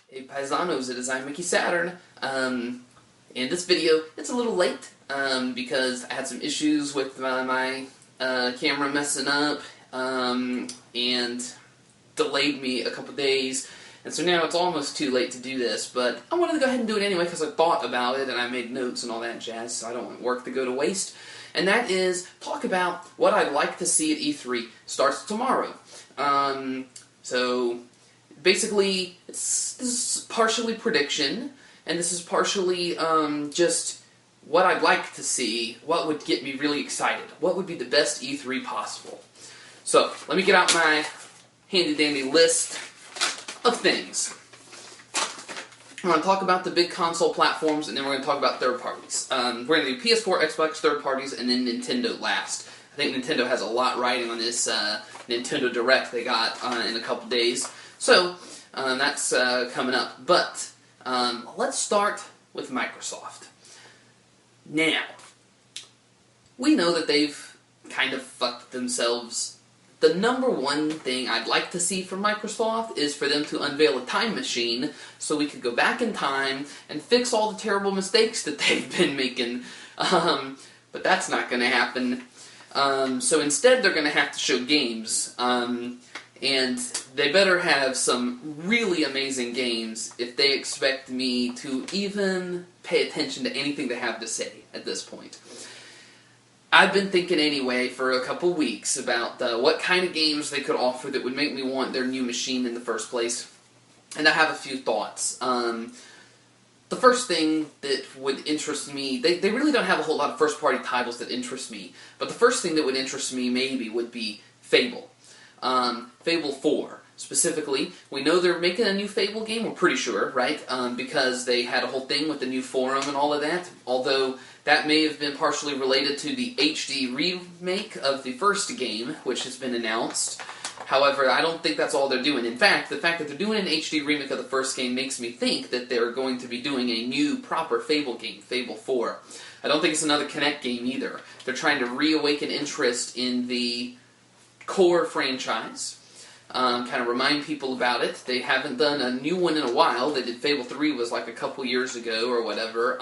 Hey paisanos, it is I, Mickey Saturn. In this video, it's a little late because I had some issues with my camera messing up and delayed me a couple days. And so now it's almost too late to do this, but I wanted to go ahead and do it anyway because I thought about it and I made notes and all that jazz, so I don't want work to go to waste. And that is talk about what I'd like to see at E3. Starts tomorrow. So basically, this is partially prediction, and this is partially just what I'd like to see, what would get me really excited, what would be the best E3 possible. So, let me get out my handy-dandy list of things. I'm going to talk about the big console platforms, and then we're going to talk about third parties. We're going to do PS4, Xbox, third parties, and then Nintendo last. I think Nintendo has a lot riding on this Nintendo Direct they got in a couple days. So, that's coming up. But, let's start with Microsoft. Now, we know that they've kind of fucked themselves. The number one thing I'd like to see from Microsoft is for them to unveil a time machine so we could go back in time and fix all the terrible mistakes that they've been making. But that's not going to happen. So instead they're going to have to show games. And they better have some really amazing games if they expect me to even pay attention to anything they have to say at this point. I've been thinking anyway for a couple weeks about what kind of games they could offer that would make me want their new machine in the first place. And I have a few thoughts. The first thing that would interest me, they really don't have a whole lot of first-party titles that interest me, but the first thing that would interest me maybe would be Fable. Fable 4, specifically. We know they're making a new Fable game, we're pretty sure, right? Because they had a whole thing with the new forum and all of that, although that may have been partially related to the HD remake of the first game, which has been announced. However, I don't think that's all they're doing. In fact, the fact that they're doing an HD remake of the first game makes me think that they're going to be doing a new, proper Fable game, Fable 4. I don't think it's another Kinect game either. They're trying to reawaken interest in the core franchise. Kind of remind people about it. They haven't done a new one in a while. They did Fable 3 was like a couple years ago or whatever.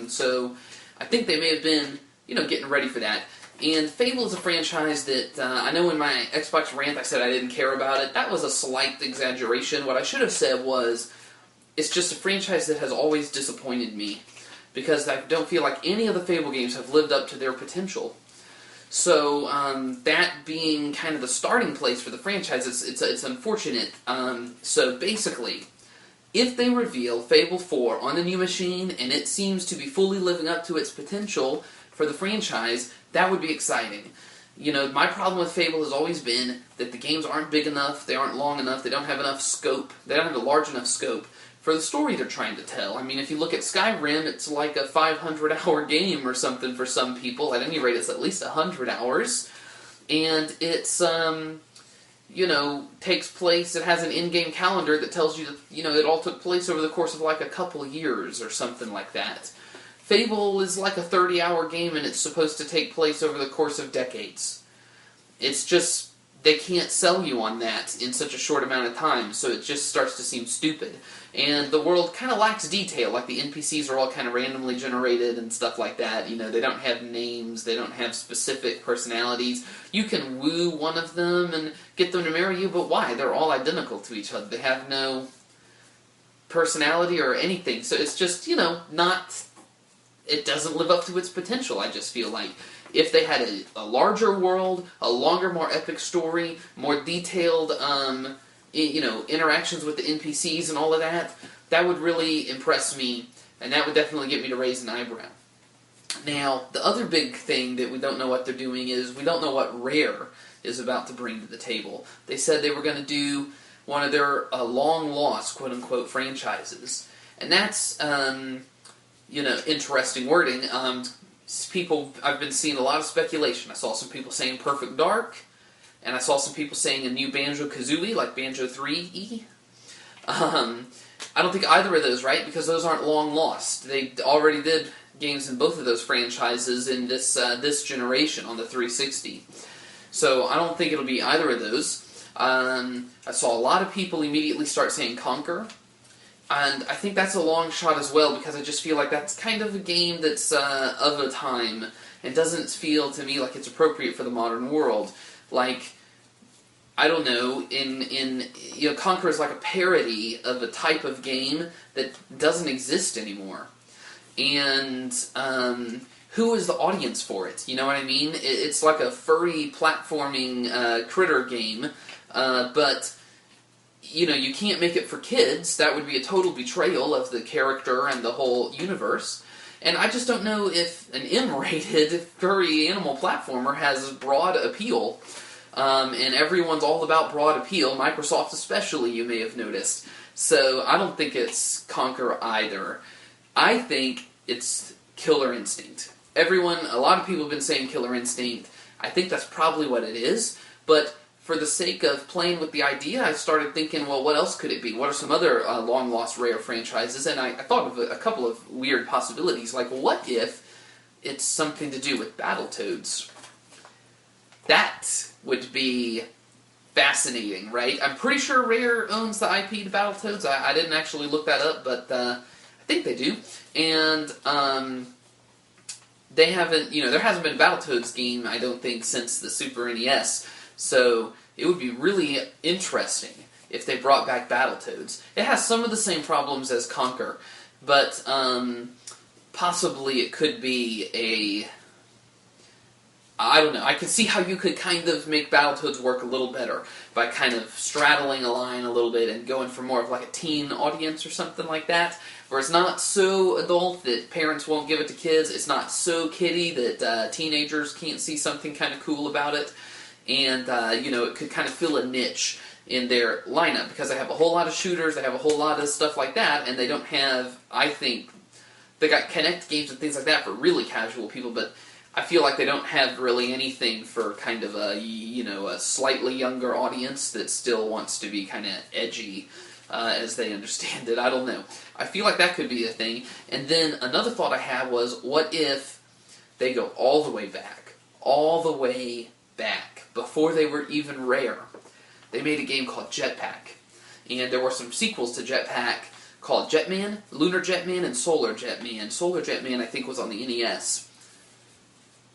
So I think they may have been, getting ready for that. And Fable is a franchise that, I know in my Xbox rant I said I didn't care about it. That was a slight exaggeration. What I should have said was, it's just a franchise that has always disappointed me. Because I don't feel like any of the Fable games have lived up to their potential. So, that being kind of the starting place for the franchise, it's unfortunate. So basically, if they reveal Fable 4 on the new machine, and it seems to be fully living up to its potential for the franchise, that would be exciting. My problem with Fable has always been that the games aren't big enough, they aren't long enough, they don't have enough scope, they don't have a large enough scope for the story they're trying to tell. I mean, if you look at Skyrim, it's like a 500-hour game or something for some people. At any rate, it's at least 100 hours. And it's, takes place, it has an in-game calendar that tells you that, it all took place over the course of like a couple of years or something like that. Fable is like a 30-hour game and it's supposed to take place over the course of decades. It's just, they can't sell you on that in such a short amount of time, so it just starts to seem stupid. And the world kind of lacks detail, like the NPCs are all kind of randomly generated and stuff like that. They don't have names, they don't have specific personalities. You can woo one of them and get them to marry you, but why? They're all identical to each other. They have no personality or anything, so it's just, not... It doesn't live up to its potential, I just feel like. If they had a larger world, a longer, more epic story, more detailed, interactions with the NPCs and all of that, that would really impress me, and that would definitely get me to raise an eyebrow. Now, the other big thing that we don't know what they're doing is we don't know what Rare is about to bring to the table. They said they were going to do one of their long-lost, quote-unquote, franchises. And that's, interesting wording. I've been seeing a lot of speculation. I saw some people saying Perfect Dark, and I saw some people saying a new Banjo-Kazooie, like Banjo 3E. I don't think either of those, right? Because those aren't long lost. They already did games in both of those franchises in this generation on the 360. So I don't think it'll be either of those. I saw a lot of people immediately start saying Conquer, And I think that's a long shot as well, because I just feel like that's kind of a game that's of a time, and doesn't feel to me like it's appropriate for the modern world. Like, I don't know, Conquer is like a parody of a type of game that doesn't exist anymore. And who is the audience for it? You know what I mean? It's like a furry platforming critter game, but you can't make it for kids. That would be a total betrayal of the character and the whole universe. And I just don't know if an M-rated furry animal platformer has broad appeal. And everyone's all about broad appeal, Microsoft especially, you may have noticed. So I don't think it's Conquer either. I think it's Killer Instinct. A lot of people have been saying Killer Instinct. I think that's probably what it is, but for the sake of playing with the idea, I started thinking, well, what else could it be? What are some other long-lost Rare franchises? And I thought of a couple of weird possibilities, like what if it's something to do with Battletoads? That would be fascinating, right? I'm pretty sure Rare owns the IP to Battletoads. I didn't actually look that up, but I think they do. And they haven't, there hasn't been a Battletoads game, I don't think, since the Super NES. So it would be really interesting if they brought back Battletoads. It has some of the same problems as Conquer, but possibly it could be I don't know. I can see how you could kind of make Battletoads work a little better by kind of straddling a line a little bit and going for more of like a teen audience or something like that, where it's not so adult that parents won't give it to kids, it's not so kiddie that teenagers can't see something kind of cool about it, and it could kind of fill a niche in their lineup, because they have a whole lot of shooters, they have a whole lot of stuff like that, and they don't have, I think, they got Kinect games and things like that for really casual people, but I feel like they don't have really anything for kind of a slightly younger audience that still wants to be kind of edgy, as they understand it. I don't know. I feel like that could be a thing. And then another thought I had was, what if they go all the way back, before they were even Rare? They made a game called Jetpack, and there were some sequels to Jetpack called Jetman, Lunar Jetman, and Solar Jetman. Solar Jetman, I think, was on the NES.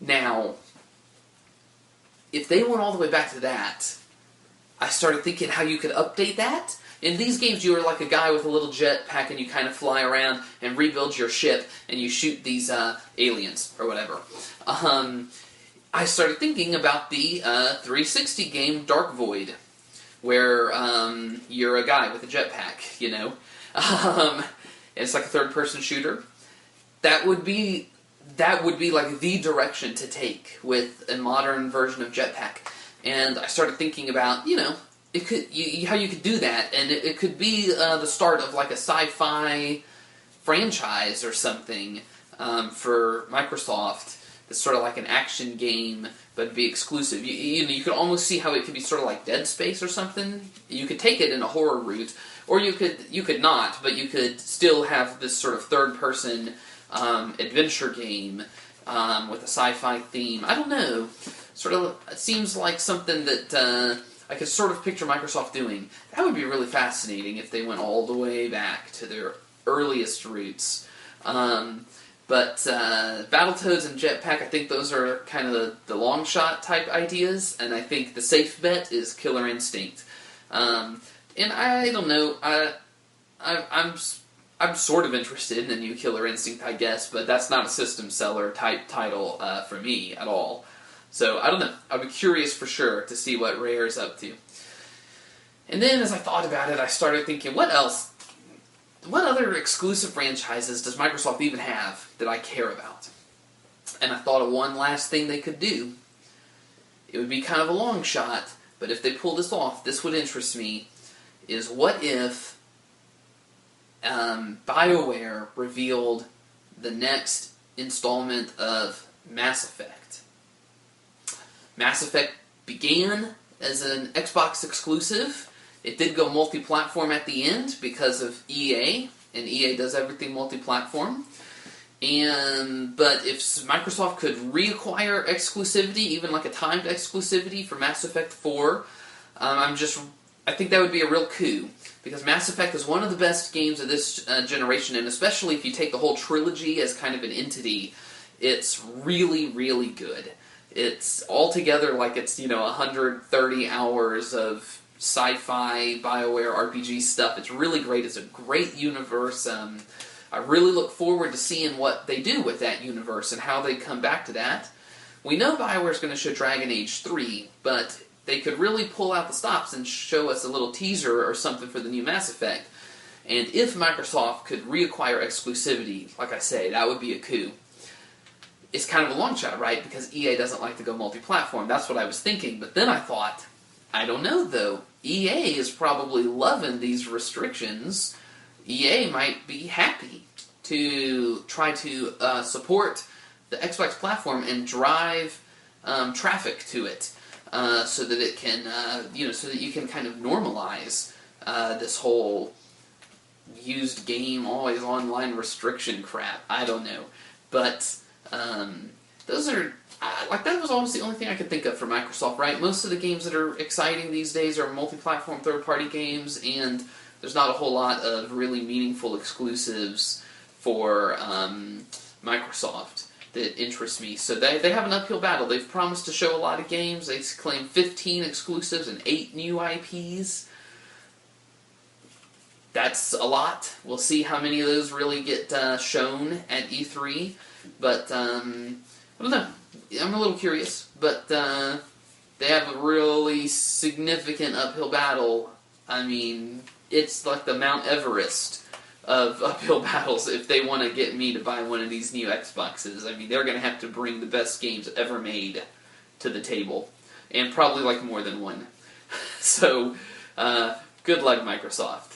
Now, if they went all the way back to that, I started thinking how you could update that. In these games, you are like a guy with a little jetpack, and you kind of fly around and rebuild your ship, and you shoot these aliens, or whatever. I started thinking about the 360 game Dark Void, where you're a guy with a jetpack, it's like a third-person shooter. That would be like the direction to take with a modern version of Jetpack. And I started thinking about, it could how you could do that, and it could be the start of like a sci-fi franchise or something for Microsoft. That's sort of like an action game, but be exclusive. You could almost see how it could be sort of like Dead Space or something. You could take it in a horror route, or you could not, but you could still have this sort of third-person adventure game with a sci-fi theme. I don't know. It seems like something that I could sort of picture Microsoft doing. That would be really fascinating if they went all the way back to their earliest roots. But Battletoads and Jetpack, I think those are kind of the long shot type ideas, and I think the safe bet is Killer Instinct. And I don't know. I'm sort of interested in the new Killer Instinct, I guess, but that's not a system seller type title for me at all. So, I don't know. I'd be curious for sure to see what Rare is up to. And then, as I thought about it, I started thinking, what else? What other exclusive franchises does Microsoft even have that I care about? And I thought of one last thing they could do. It would be kind of a long shot, but if they pull this off, this would interest me, is what if BioWare revealed the next installment of Mass Effect. Mass Effect began as an Xbox exclusive. It did go multi-platform at the end because of EA, and EA does everything multi-platform. But if Microsoft could reacquire exclusivity, even like a timed exclusivity for Mass Effect 4, I'm just I think that would be a real coup, because Mass Effect is one of the best games of this generation, and especially if you take the whole trilogy as kind of an entity, it's really, really good. It's altogether like it's, 130 hours of sci-fi, BioWare, RPG stuff. It's really great. It's a great universe. I really look forward to seeing what they do with that universe and how they come back to that. We know BioWare's going to show Dragon Age 3, but they could really pull out the stops and show us a little teaser or something for the new Mass Effect. And if Microsoft could reacquire exclusivity, like I say, that would be a coup. It's kind of a long shot, right? Because EA doesn't like to go multi-platform. That's what I was thinking. But then I thought, I don't know though. EA is probably loving these restrictions. EA might be happy to try to support the Xbox platform and drive traffic to it. So that it can, so that you can kind of normalize this whole used game, always online restriction crap. I don't know. But those are, that was almost the only thing I could think of for Microsoft, right? Most of the games that are exciting these days are multi-platform third-party games, and there's not a whole lot of really meaningful exclusives for Microsoft that interests me. So they have an uphill battle. They've promised to show a lot of games. They claim 15 exclusives and 8 new IPs. That's a lot. We'll see how many of those really get shown at E3. But, I don't know. I'm a little curious. But they have a really significant uphill battle. I mean, it's like the Mount Everest of uphill battles if they want to get me to buy one of these new Xboxes. I mean, they're going to have to bring the best games ever made to the table. And probably like more than one. So, good luck, Microsoft.